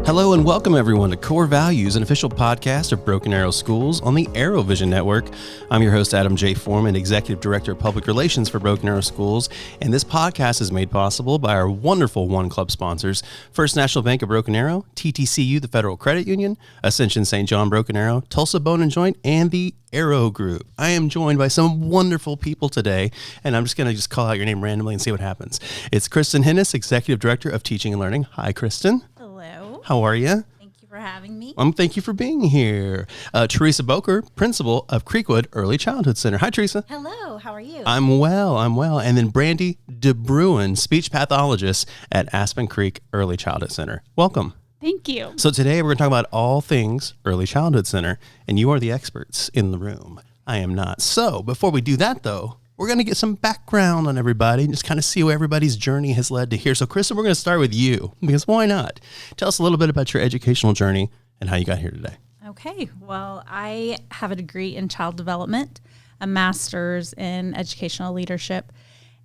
Hello and welcome everyone to Core Values, an official podcast of Broken Arrow Schools on the ArrowVision network. I'm your host, Adam J. Foreman, Executive Director of Public Relations for Broken Arrow Schools, and this podcast is made possible by our wonderful One Club sponsors, First National Bank of Broken Arrow, TTCU, the Federal Credit Union, Ascension St. John Broken Arrow, Tulsa Bone and Joint, and the Arrow Group. I am joined by some wonderful people today, and I'm just going to call out your name randomly and see what happens. It's Kristin Henness, Executive Director of Teaching and Learning. Hi, Kristin. Hello. How are you? Thank you for having me. Thank you for being here. Teresa Bowker, Principal of Creekwood Early Childhood Center. Hi, Teresa. Hello. How are you? I'm well. And then Brandi DeBruin, Speech Pathologist at Aspen Creek Early Childhood Center. Welcome. Thank you. So today we're going to talk about all things Early Childhood Center, and you are the experts in the room. I am not. So before we do that, though, we're going to get some background on everybody and just kind of see where everybody's journey has led to here. So, Kristin, we're going to start with you, because why not? Tell us a little bit about your educational journey and how you got here today. Okay. Well, I have a degree in child development, a master's in educational leadership,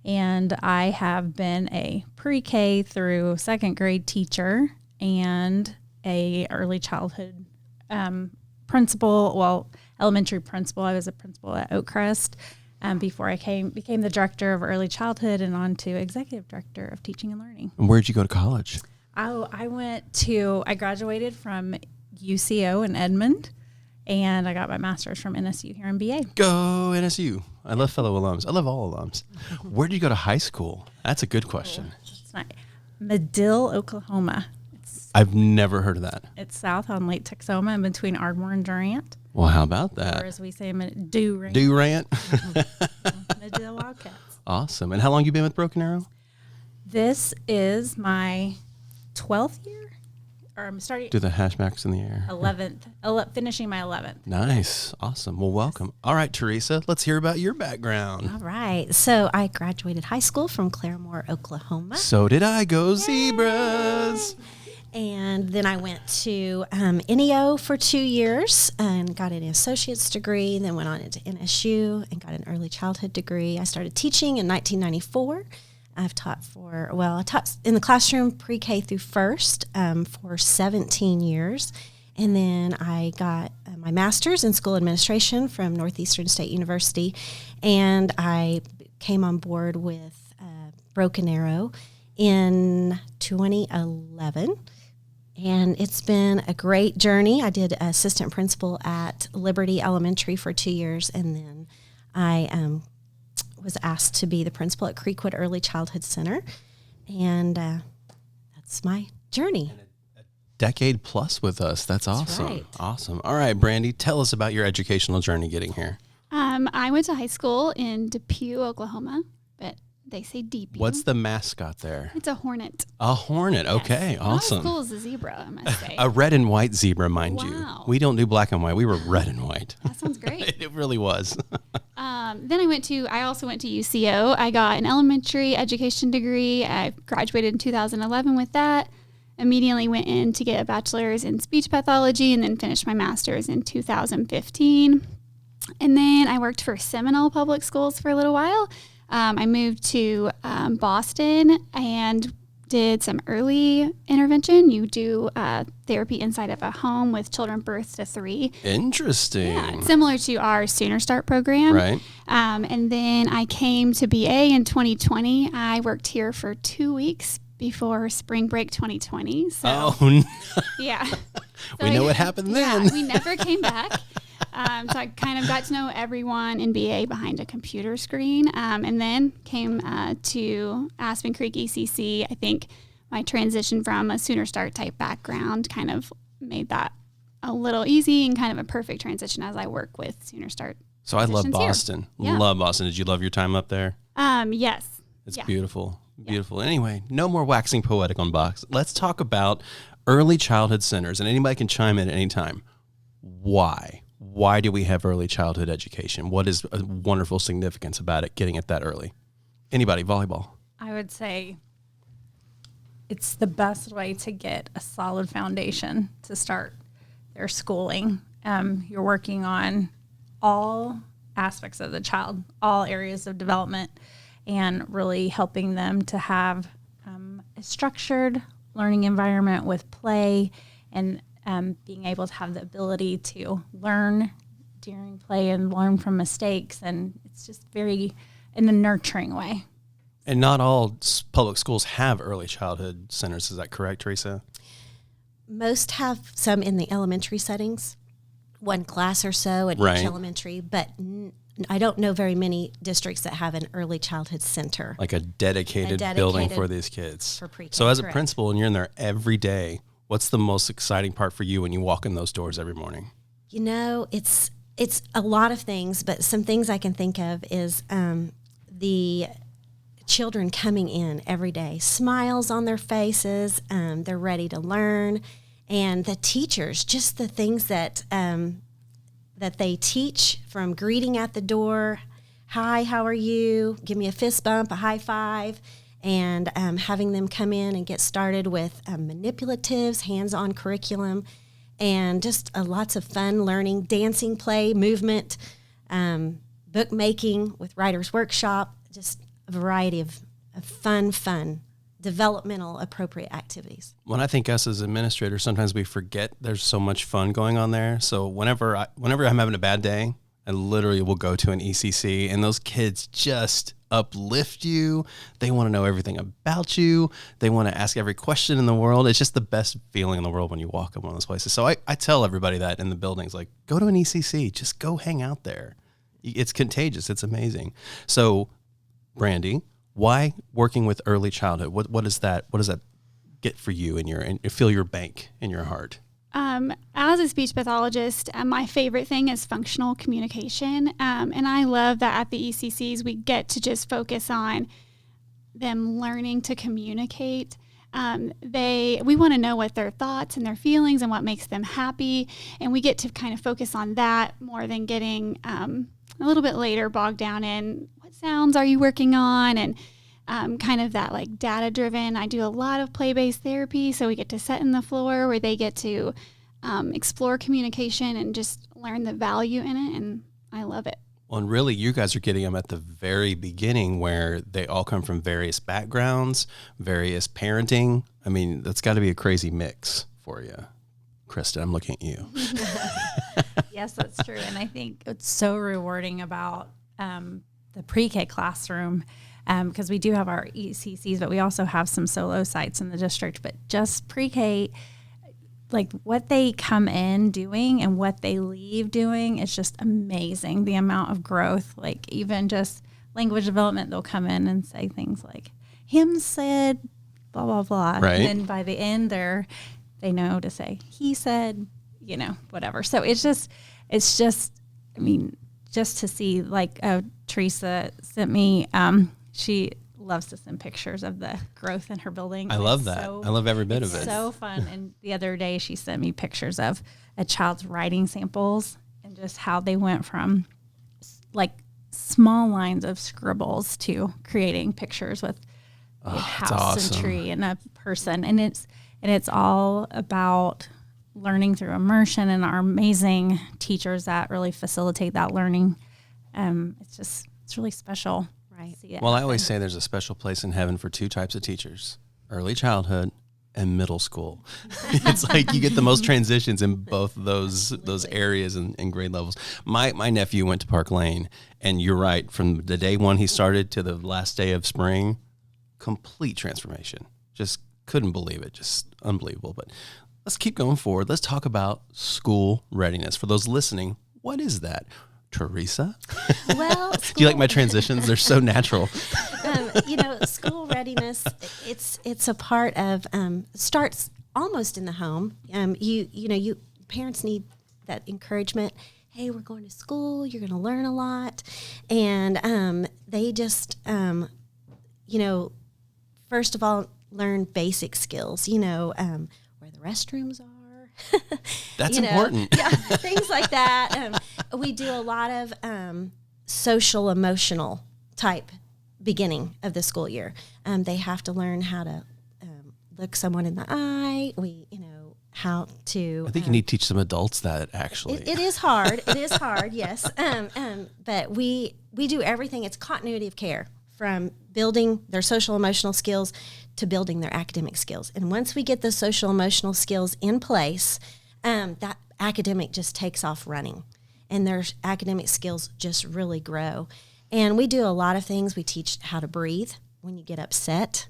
and I have been a pre-K through second grade teacher and a early childhood principal, elementary principal. I was a principal at Oakcrest before I became the director of early childhood and on to executive director of teaching and learning. And where did you go to college? I graduated from UCO in Edmond, and I got my master's from NSU here in BA. Go NSU. I love fellow alums. I love all alums. Where did you go to high school? That's a good question. It's not Medill, Oklahoma. I've never heard of that. It's south on Lake Texoma in between Ardmore and Durant. Well, how about that? Or as we say, Durant. Durant. Medill Wildcats. Awesome. And how long you been with Broken Arrow? This is my 12th year. Or I'm starting. Do the hashmarks in the air. 11th. Finishing my 11th. Nice. Awesome. Well, welcome. All right, Teresa, let's hear about your background. All right. So I graduated high school from Claremore, Oklahoma. So did I. Go Zebras. And then I went to NEO for 2 years and got an associate's degree, then went on into NSU and got an early childhood degree. I started teaching in 1994. I taught in the classroom pre-K through first for 17 years. And then I got my master's in school administration from Northeastern State University. And I came on board with Broken Arrow in 2011. And it's been a great journey. I did assistant principal at Liberty Elementary for 2 years, and then I was asked to be the principal at Creekwood Early Childhood Center, and that's my journey. And a decade plus with us. That's awesome. Right. Awesome. All right, Brandi, tell us about your educational journey getting here. I went to high school in Depew, Oklahoma, but they say Depew. What's the mascot there? It's a hornet. A hornet. Okay, Yes. awesome. Not as cool as a zebra, I must say. A red and white zebra, mind Wow. you. We don't do black and white. We were red and white. That sounds great. It really was. Then I also went to UCO. I got an elementary education degree. I graduated in 2011 with that. Immediately went in to get a bachelor's in speech pathology and then finished my master's in 2015. And then I worked for Seminole Public Schools for a little while. I moved to Boston and did some early intervention. You do therapy inside of a home with children birth to 3. Interesting. Yeah, similar to our Sooner Start program. Right. And then I came to BA in 2020. I worked here for 2 weeks before spring break 2020. So, Oh, no. yeah. We know what happened then. Yeah, we never came back. So I kind of got to know everyone in BA behind a computer screen, and then came to Aspen Creek ECC. I think my transition from a Sooner Start type background kind of made that a little easy and kind of a perfect transition as I work with Sooner Start. So I love here. Boston. Yeah. Love Boston. Did you love your time up there? Yes. It's Yeah. beautiful. Beautiful. Anyway, no more waxing poetic on Box. Let's talk about early childhood centers, and anybody can chime in at any time. Why? Why do we have early childhood education? What is a wonderful significance about it, getting it that early? Anybody, volleyball? I would say it's the best way to get a solid foundation to start their schooling. You're working on all aspects of the child, all areas of development, and really helping them to have a structured learning environment with play and being able to have the ability to learn during play and learn from mistakes. And it's just very in a nurturing way. And not all public schools have early childhood centers. Is that correct, Teresa? Most have some in the elementary settings, one class or so at each elementary, but I don't know very many districts that have an early childhood center. Like a dedicated building for these kids. For pre-K, so as correct. a principal and you're in there every day, what's the most exciting part for you when you walk in those doors every morning? You know, it's a lot of things, but some things I can think of is the children coming in every day, smiles on their faces, they're ready to learn, and the teachers, just the things that that they teach, from greeting at the door, hi, how are you, give me a fist bump, a high five, and having them come in and get started with manipulatives, hands-on curriculum, and just lots of fun learning, dancing, play, movement, bookmaking with Writer's Workshop, just a variety of fun, developmental, appropriate activities. When I think us as administrators, sometimes we forget there's so much fun going on there. So whenever I'm having a bad day, I literally will go to an ECC, and those kids just uplift you. They want to know everything about you. They want to ask every question in the world. It's just the best feeling in the world when you walk in one of those places. So I tell everybody that in the buildings, like, go to an ECC, just go hang out there. It's contagious. It's amazing. So Brandi, why working with early childhood? What does that get for you and fill your bank in your heart? As a speech pathologist, my favorite thing is functional communication. And I love that at the ECCs, we get to just focus on them learning to communicate. We want to know what their thoughts and their feelings and what makes them happy. And we get to kind of focus on that more than getting a little bit later bogged down in what sounds are you working on, and kind of that like data driven. I do a lot of play-based therapy, so we get to sit in the floor where they get to explore communication and just learn the value in it, and I love it. Well, and really, you guys are getting them at the very beginning, where they all come from various backgrounds, various parenting. I mean, that's got to be a crazy mix for you. Kristin, I'm looking at you. Yes, that's true. And I think it's so rewarding about the pre-K classroom, because we do have our ECCs, but we also have some solo sites in the district. But just pre-K, like what they come in doing and what they leave doing is just amazing. The amount of growth, like even just language development, they'll come in and say things like, him said, blah, blah, blah. Right. And then by the end they know to say, he said, whatever. So it's just, I mean, just to see, like Teresa sent me, she loves to send pictures of the growth in her building. I love that. I love every bit of it. It's so fun. And the other day she sent me pictures of a child's writing samples and just how they went from like small lines of scribbles to creating pictures with a house and tree and a person. And it's all about learning through immersion and our amazing teachers that really facilitate that learning. It's really special. Right. Well, I always say there's a special place in heaven for two types of teachers: early childhood and middle school. It's like you get the most transitions in both of those areas and grade levels. My nephew went to Park Lane, and you're right, from the day one he started to the last day of spring, complete transformation. Just couldn't believe it. Just unbelievable. But let's keep going forward. Let's talk about school readiness. For those listening, what is that? Teresa? Well, do you like my transitions? They're so natural. School readiness, it's a part of, starts almost in the home. You parents need that encouragement. Hey, we're going to school. You're going to learn a lot. And they just, first of all, learn basic skills, where the restrooms are. That's important. Yeah, things like that. We do a lot of social, emotional type beginning of the school year. They have to learn how to look someone in the eye. How to. I think you need to teach some adults that, actually. It is hard. It is hard, yes. But we do everything. It's continuity of care from building their social emotional skills to building their academic skills. And once we get the social emotional skills in place, that academic just takes off running, and their academic skills just really grow. And we do a lot of things. We teach how to breathe when you get upset.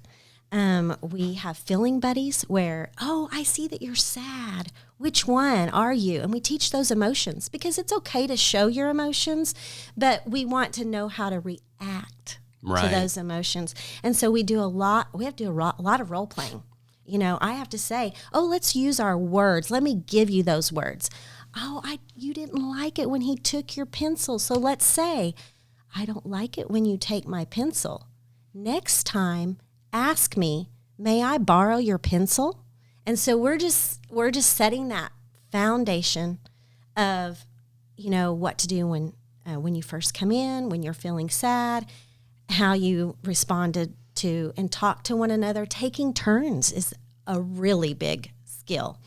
We have feeling buddies where, oh, I see that you're sad. Which one are you? And we teach those emotions, because it's okay to show your emotions, but we want to know how to react to those emotions. And so we have to do a lot of role playing. You know, I have to say, oh, let's use our words. Let me give you those words. Oh, you didn't like it when he took your pencil. So let's say, I don't like it when you take my pencil. Next time, ask me, may I borrow your pencil? And so we're just setting that foundation of, you know, what to do when you first come in, when you're feeling sad, how you responded to and talk to one another. Taking turns is a really big skill.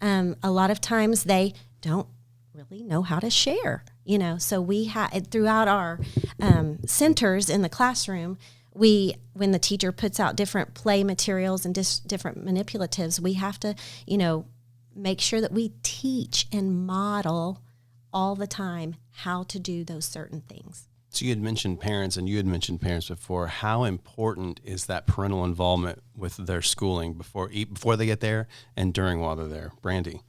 A lot of times they don't really know how to share, you know. So we have, throughout our centers in the classroom, when the teacher puts out different play materials and different manipulatives, we have to, you know, make sure that we teach and model all the time how to do those certain things. So you had mentioned parents, and you had mentioned parents before. How important is that parental involvement with their schooling before they get there and during while they're there? Brandi?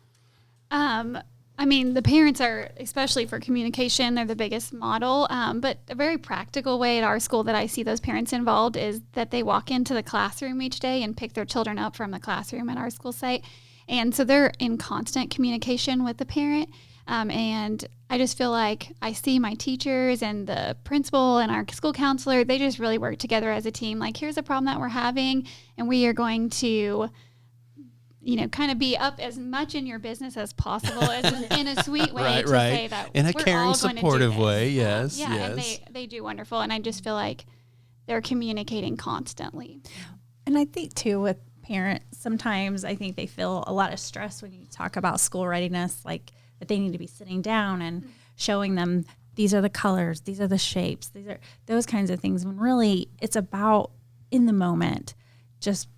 I mean, the parents are, especially for communication, they're the biggest model. But a very practical way at our school that I see those parents involved is that they walk into the classroom each day and pick their children up from the classroom at our school site. And so they're in constant communication with the parent. And I just feel like I see my teachers and the principal and our school counselor, they just really work together as a team. Like, here's a problem that we're having, and we are going to, you know, kind of be up as much in your business as possible, in a sweet way say that in a we're caring, all supportive way. Yes, yeah, yes. And they do wonderful, and I just feel like they're communicating constantly. And I think too, with parents, sometimes I think they feel a lot of stress when you talk about school readiness, like that they need to be sitting down and showing them, these are the colors, these are the shapes, these are those kinds of things, when really it's about in the moment, just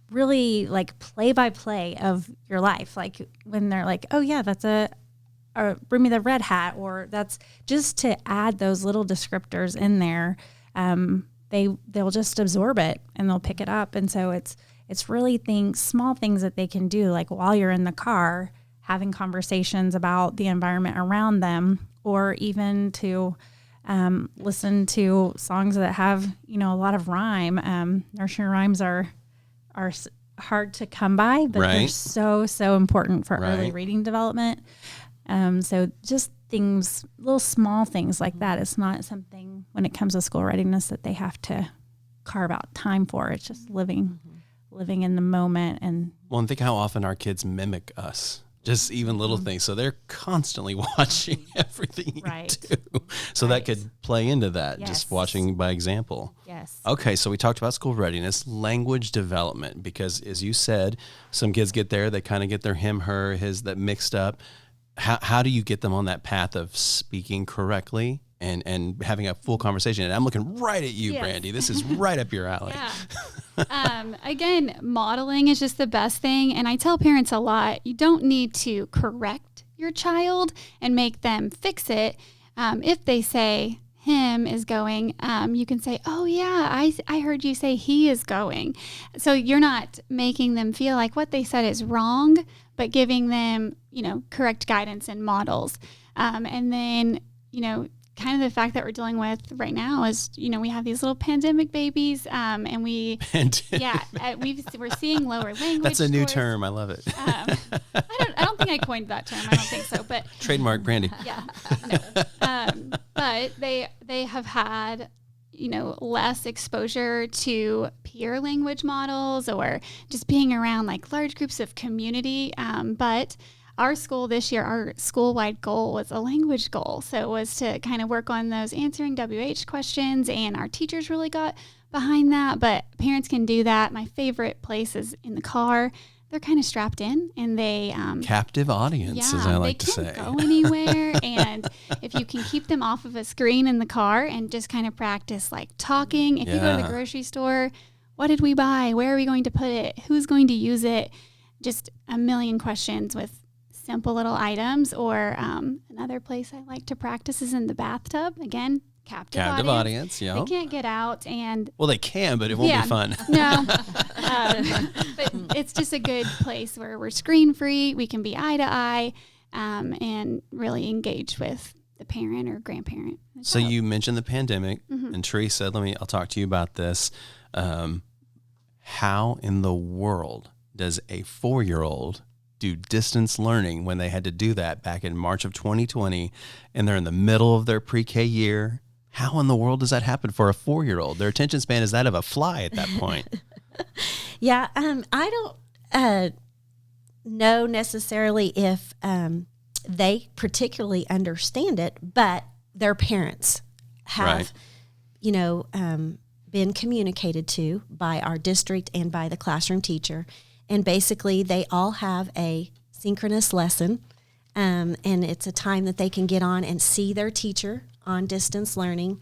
really like play by play of your life. Like when they're like, oh yeah, that's or bring me the red hat, or that's just to add those little descriptors in there. They'll just absorb it and they'll pick it up. And so it's really small things that they can do, like while you're in the car, having conversations about the environment around them, or even to listen to songs that have, you know, a lot of rhyme. Nursery rhymes are hard to come by, but they're so important for early reading development. So just things, little small things like that. It's not something when it comes to school readiness that they have to carve out time for. It's just living in the moment. And think how often our kids mimic us. Just even little things. So they're constantly watching everything you do. So that could play into that, just watching by example. Yes. Okay, so we talked about school readiness, language development, because as you said, some kids get there, they kind of get their him, her, his, that mixed up. How do you get them on that path of speaking correctly and having a full conversation? And I'm looking right at you, Brandi. This is right up your alley. Again, modeling is just the best thing. And I tell parents a lot, you don't need to correct your child and make them fix it. If they say him is going, you can say, oh yeah, I heard you say he is going. So you're not making them feel like what they said is wrong, but giving them, you know, correct guidance and models. And then, you know, kind of the fact that we're dealing with right now is, you know, we have these little pandemic babies, and we're seeing lower language. That's a new scores. term. I love it. I don't think I coined that term. I don't think so, but trademark Brandi. Yeah, no. But they have had, you know, less exposure to peer language models or just being around like large groups of community. But our school this year, our school-wide goal was a language goal. So it was to kind of work on those answering WH questions, and our teachers really got behind that. But parents can do that. My favorite place is in the car. they're kind of strapped in, and they captive audience, as I like to say. They can't go anywhere. And if you can keep them off of a screen in the car and just kind of practice like talking, if you go to the grocery store, what did we buy? Where are we going to put it? Who's going to use it? Just a million questions with simple little items. Or another place I like to practice is in the bathtub. Again, captive audience. Yeah, they can't get out, and they can, but it won't be fun. No, but it's just a good place where we're screen free. We can be eye to eye, and really engage with the parent or grandparent. So you mentioned the pandemic, and Teresa, I'll talk to you about this. How in the world does a 4-year-old do distance learning when they had to do that back in March of 2020, and they're in the middle of their pre-K year? How in the world does that happen for a 4-year-old? Their attention span is that of a fly at that point. Yeah, I don't know necessarily if they particularly understand it, but their parents have, been communicated to by our district and by the classroom teacher. And basically, they all have a synchronous lesson, and it's a time that they can get on and see their teacher on distance learning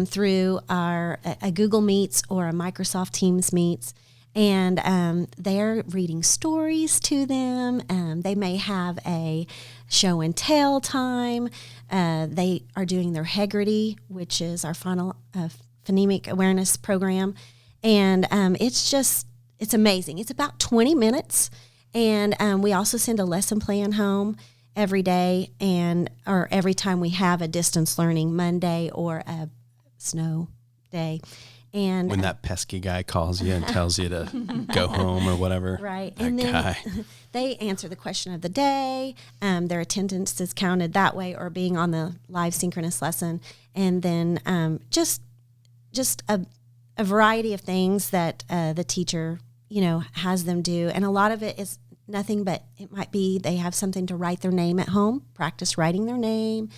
through a Google Meets or a Microsoft Teams Meets. And they're reading stories to them. They may have a show and tell time. They are doing their Heggerty, which is our final phonemic awareness program. And it's amazing. It's about 20 minutes. And we also send a lesson plan home every day, or every time we have a distance learning Monday or a snow day. And when that pesky guy calls you and tells you to go home or whatever. Right. That and then guy. They answer the question of the day. Their attendance is counted that way, or being on the live synchronous lesson. And then just a variety of things that the teacher, has them do. And a lot of it is nothing but, it might be they have something to write their name at home, practice writing their name.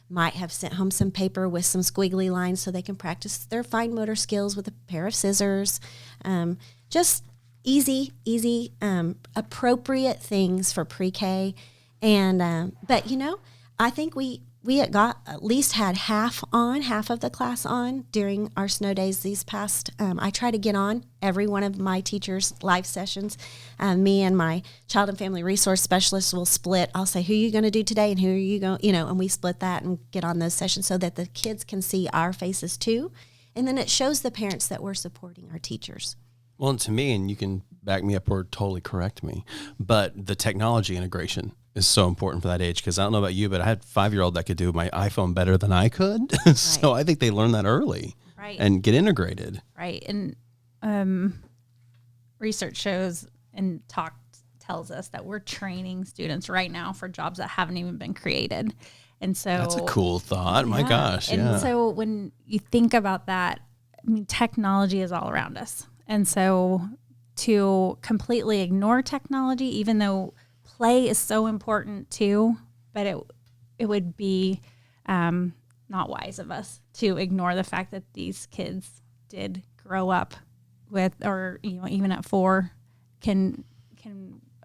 Might have sent home some paper with some squiggly lines so they can practice their fine motor skills with a pair of scissors. Just easy, appropriate things for pre-K. And but I think we got at least had half of the class on during our snow days these past. I try to get on every one of my teachers' live sessions. Me and my child and family resource specialist will split. I'll say, who are you going to do today, and who are you going, and we split that and get on those sessions so that the kids can see our faces too. And then it shows the parents that we're supporting our teachers. Well, and to me, and you can back me up or totally correct me, but the technology integration is so important for that age, because I don't know about you, but I had a 5-year-old that could do my iPhone better than I could. Right. So I think they learn that early, right, and get integrated. Right. And research shows and tells us that we're training students right now for jobs that haven't even been created. And so that's a cool thought. My gosh. And so when you think about that, technology is all around us. And so to completely ignore technology, even though play is so important too, but it would be not wise of us to ignore the fact that these kids did grow up with, or even at 4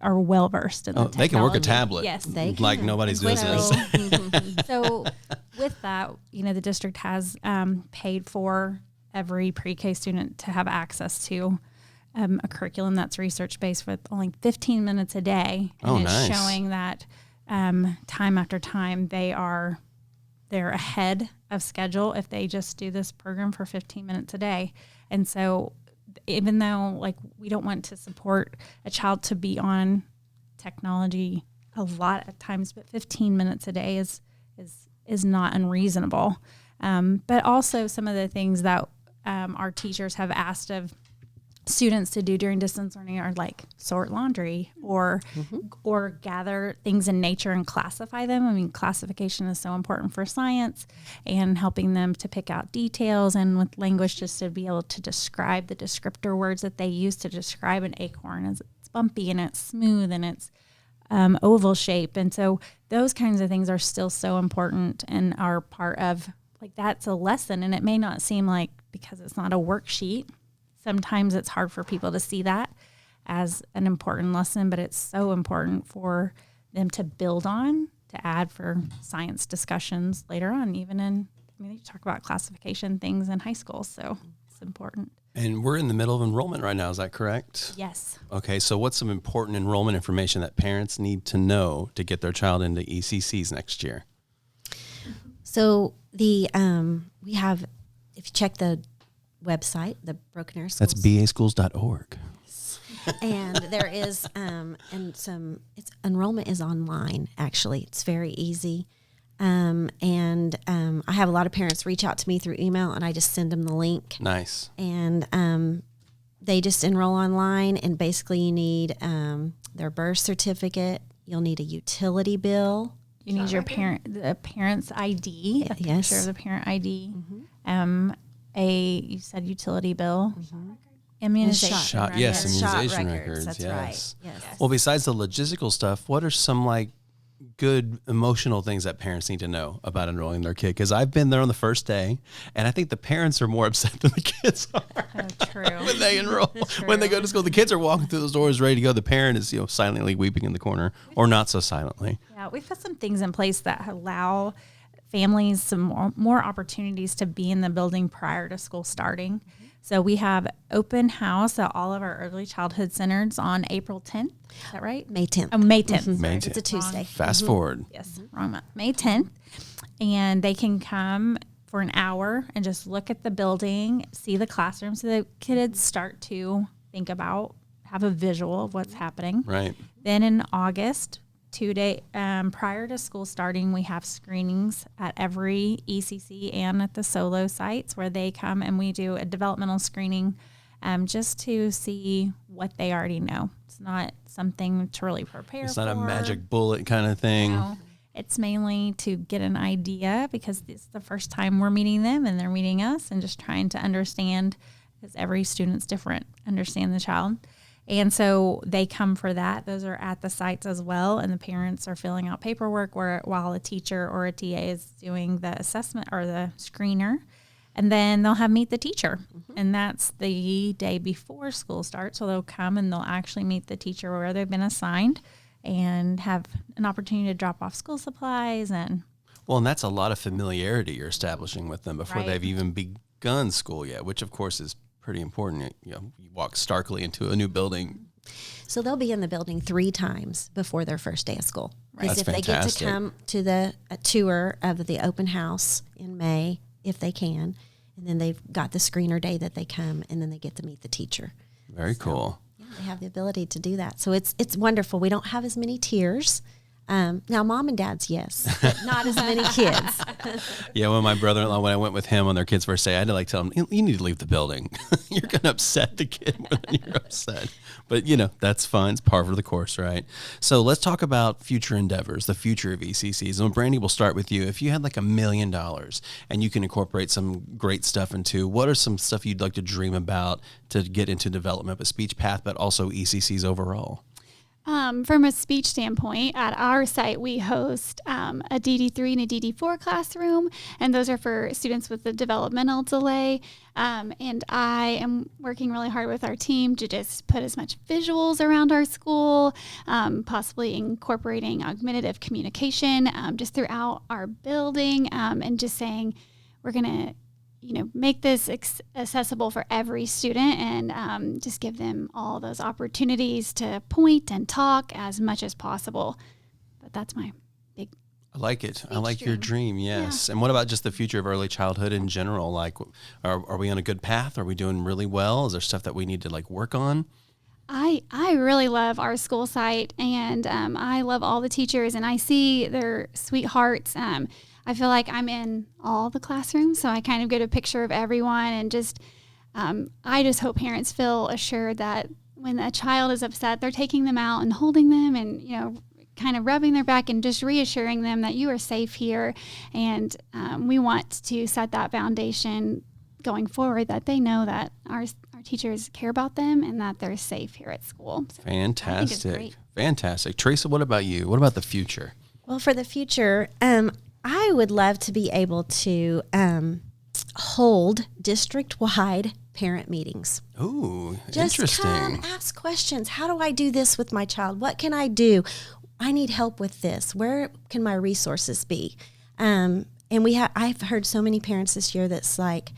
are well versed in the technology. They can work a tablet. Yes, they can. Like nobody's business. So with that, the district has paid for every pre-K student to have access to a curriculum that's research-based with only 15 minutes a day. And it's showing that time after time they're ahead of schedule if they just do this program for 15 minutes a day. And so even though we don't want to support a child to be on technology a lot of times, but 15 minutes a day is not unreasonable. But also some of the things that our teachers have asked of students to do during distance learning are like sort laundry or gather things in nature and classify them. Classification is so important for science, and helping them to pick out details, and with language just to be able to describe the descriptor words that they use to describe an acorn. As it's bumpy and it's smooth and it's oval shape. And so those kinds of things are still so important and are part of, that's a lesson. And it may not seem like, because it's not a worksheet, sometimes it's hard for people to see that. as an important lesson, but it's so important for them to build on, to add for science discussions later on, even you talk about classification things in high school, so it's important. And we're in the middle of enrollment right now, is that correct? Yes. Okay, so what's some important enrollment information that parents need to know to get their child into ECCs next year? So we have, if you check the website, the Broken Arrow Schools. That's baschools.org. And there is, enrollment is online, actually. It's very easy. I have a lot of parents reach out to me through email, and I just send them the link. Nice. And they just enroll online, and basically you need their birth certificate. You'll need a utility bill. You need the parent's ID, a Yes. picture of the parent ID, you said utility bill, immunization records. Yes, Shot immunization records, records. that's Yes. right. Yes. Well, besides the logistical stuff, what are some good emotional things that parents need to know about enrolling their kid? Because I've been there on the first day, and I think the parents are more upset than the kids are. Oh, true. When they enroll, when they go to school, the kids are walking through those doors ready to go. The parent is, silently weeping in the corner, or not so silently. Yeah, we've got some things in place that allow families some more opportunities to be in the building prior to school starting. So we have open house at all of our early childhood centers on April 10th. Is that right? May 10th. Oh, May 10th. May Sorry. 10th. It's a Tuesday. Fast forward. Yes, wrong month. May 10th. And they can come for an hour and just look at the building, see the classroom, so the kids start to think about, have a visual of what's happening. Right. Then in August, 2 day prior to school starting, we have screenings at every ECC and at the solo sites where they come and we do a developmental screening just to see what they already know. It's not something to really prepare for. It's not a magic bullet kind of thing. No, it's mainly to get an idea because it's the first time we're meeting them and they're meeting us, and just trying to understand, because every student's different, understand the child. And so they come for that. Those are at the sites as well. And the parents are filling out paperwork while a teacher or a TA is doing the assessment or the screener. And then they'll have meet the teacher. And that's the day before school starts. So they'll come and they'll actually meet the teacher where they've been assigned and have an opportunity to drop off school supplies. And that's a lot of familiarity you're establishing with them before they've even begun school yet, which of course is pretty important. You walk starkly into a new building. So they'll be in the building 3 times before their first day of school. Right. That's if they get to come to the tour of the open house in May, if they can, and then they've got the screener day that they come, and then they get to meet the teacher. Very cool. Yeah, they have the ability to do that. So it's wonderful. We don't have as many tiers. Now, mom and dad's, yes, but not as many kids. Yeah, when my brother-in-law, when I went with him on their kids' first day, I had to tell him, you need to leave the building. You're going to upset the kid more than you're upset. But, that's fun. It's par for the course, right? So let's talk about future endeavors, the future of ECCs. And Brandi, we'll start with you. If you had $1 million and you can incorporate some great stuff into, what are some stuff you'd like to dream about to get into development of a speech path, but also ECCs overall? From a speech standpoint, at our site, we host a DD3 and a DD4 classroom, and those are for students with a developmental delay. And I am working really hard with our team to just put as much visuals around our school, possibly incorporating augmentative communication just throughout our building, and just saying we're going to make this accessible for every student, and just give them all those opportunities to point and talk as much as possible. But that's my big I like it. I like dream. your dream, yes. Yeah. And what about just the future of early childhood in general? Are we on a good path? Are we doing really well? Is there stuff that we need to work on? I really love our school site, and I love all the teachers, and I see their sweethearts. I feel like I'm in all the classrooms, so I kind of get a picture of everyone, and just I just hope parents feel assured that when a child is upset, they're taking them out and holding them, and kind of rubbing their back and just reassuring them that you are safe here. And we want to set that foundation going forward, that they know that our teachers care about them and that they're safe here at school. So Fantastic. Fantastic. Teresa, what about you? What about the future? Well, for the future, I would love to be able to hold district-wide parent meetings. Ooh, Just interesting. come, ask questions. How do I do this with my child? What can I do? I need help with this. Where can my resources be? And I've heard so many parents this year that's like,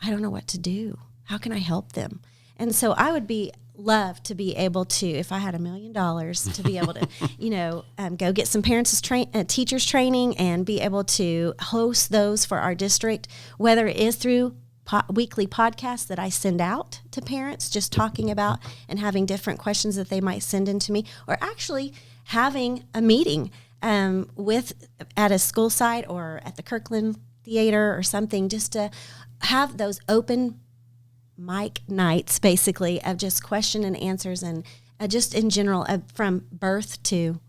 I don't know what to do. How can I help them? And so I would love to be able to, if I had $1 million, to be able to, go get some teachers training and be able to host those for our district, whether it is through weekly podcasts that I send out to parents, just talking about and having different questions that they might send into me, or actually having a meeting at a school site or at the Kirkland Theater or something, just to have those open mic nights, basically, of just question and answers, and just in general, from birth to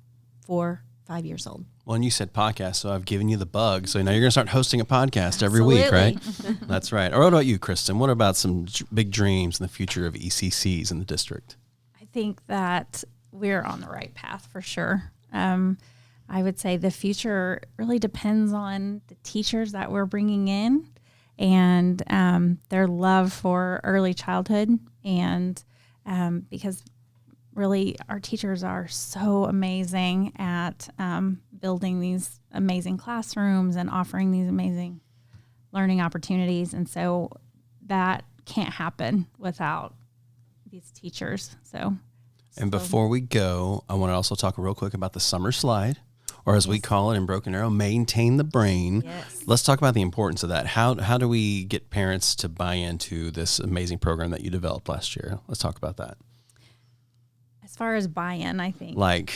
4-5 years old. Well, and you said podcast, so I've given you the bug. So now you're going to start hosting a podcast every week, right? That's right. Or what about you, Kristin? What about some big dreams in the future of ECCs in the district? I think that we're on the right path for sure. I would say the future really depends on the teachers that we're bringing in and their love for early childhood, and because really our teachers are so amazing at building these amazing classrooms and offering these amazing learning opportunities, and so that can't happen without these teachers. And before we go, I want to also talk real quick about the summer slide, or as we call it in Broken Arrow, maintain the brain. Yes. Let's talk about the importance of that. How do we get parents to buy into this amazing program that you developed last year? Let's talk about that. As far as buy-in, I think Like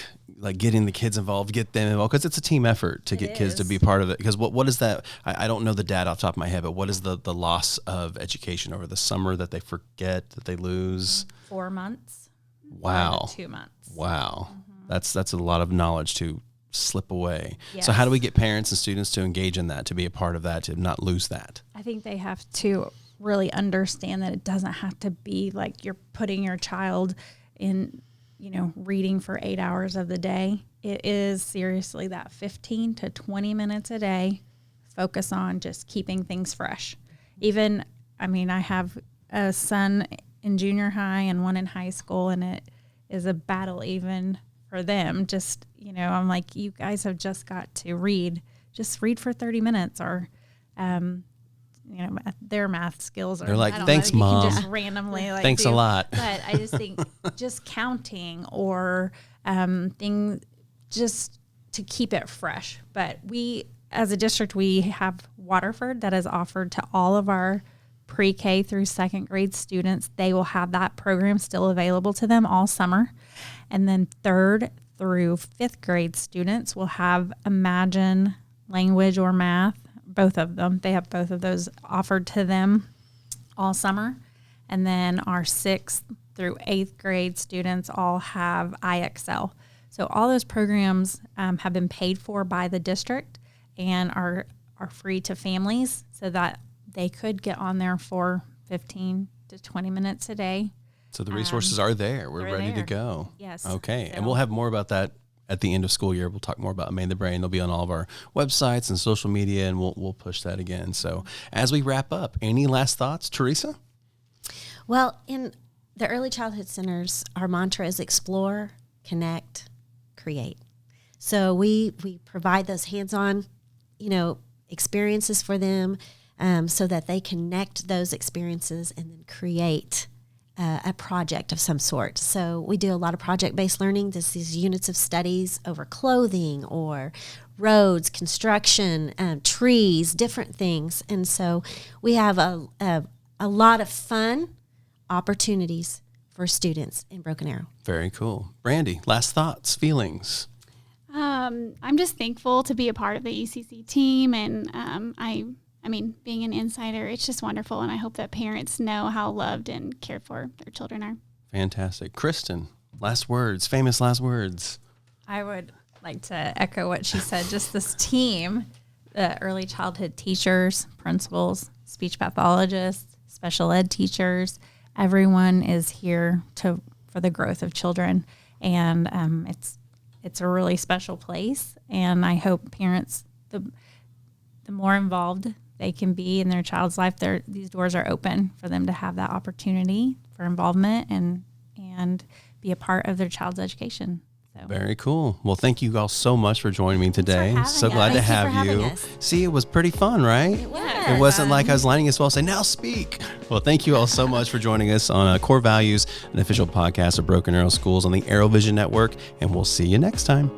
getting the kids involved, get them involved, because it's a team effort to get kids to be part of it. Because what is that? I don't know the data off the top of my head, but what is the loss of education over the summer that they forget, that they lose? 4 months. Wow. 2 months. Wow. That's a lot of knowledge to slip away. Yes. So how do we get parents and students to engage in that, to be a part of that, to not lose that? I think they have to really understand that it doesn't have to be like you're putting your child in, reading for 8 hours of the day. It is seriously that 15 to 20 minutes a day. Focus on just keeping things fresh. I have a son in junior high and one in high school, and it is a battle even for them. Just, I'm like, you guys have just got to read. Just read for 30 minutes or, their math skills are. They're like, I don't thanks, know, you Mom. can just randomly Thanks a lot. But I just think just counting or things just to keep it fresh. But we, as a district, we have Waterford that is offered to all of our pre-K through second grade students. They will have that program still available to them all summer. And then third through fifth grade students will have Imagine language or math, both of them. They have both of those offered to them all summer. And then our sixth through eighth grade students all have IXL. So all those programs have been paid for by the district and are free to families, so that they could get on there for 15 to 20 minutes a day. So the resources are there. We're ready to go. Yes. Okay. So, and we'll have more about that at the end of school year. We'll talk more about Maintain the Brain. They'll be on all of our websites and social media, and we'll push that again. So as we wrap up, any last thoughts, Teresa? Well, in the early childhood centers, our mantra is explore, connect, create. So we provide those hands-on, experiences for them, so that they connect those experiences and then create a project of some sort. So we do a lot of project-based learning. There's these units of studies over clothing or roads, construction, trees, different things. And so we have a lot of fun opportunities for students in Broken Arrow. Very cool. Brandi, last thoughts, feelings? I'm just thankful to be a part of the ECC team, and I mean, being an insider, it's just wonderful, and I hope that parents know how loved and cared for their children are. Fantastic. Kristin, last words, famous last words. I would like to echo what she said. Just this team, the early childhood teachers, principals, speech pathologists, special ed teachers, everyone is here for the growth of children, and it's a really special place. And I hope parents, the more involved they can be in their child's life, these doors are open for them to have that opportunity for involvement and be a part of their child's education. So. Very cool. Well, thank you all so much for joining me today. So glad to have you. See, it was pretty fun, right? It was. It wasn't like I was lining as well, say, now speak. Well, thank you all so much for joining us on Core Values, an official podcast of Broken Arrow Schools on the ArrowVision Network, and we'll see you next time.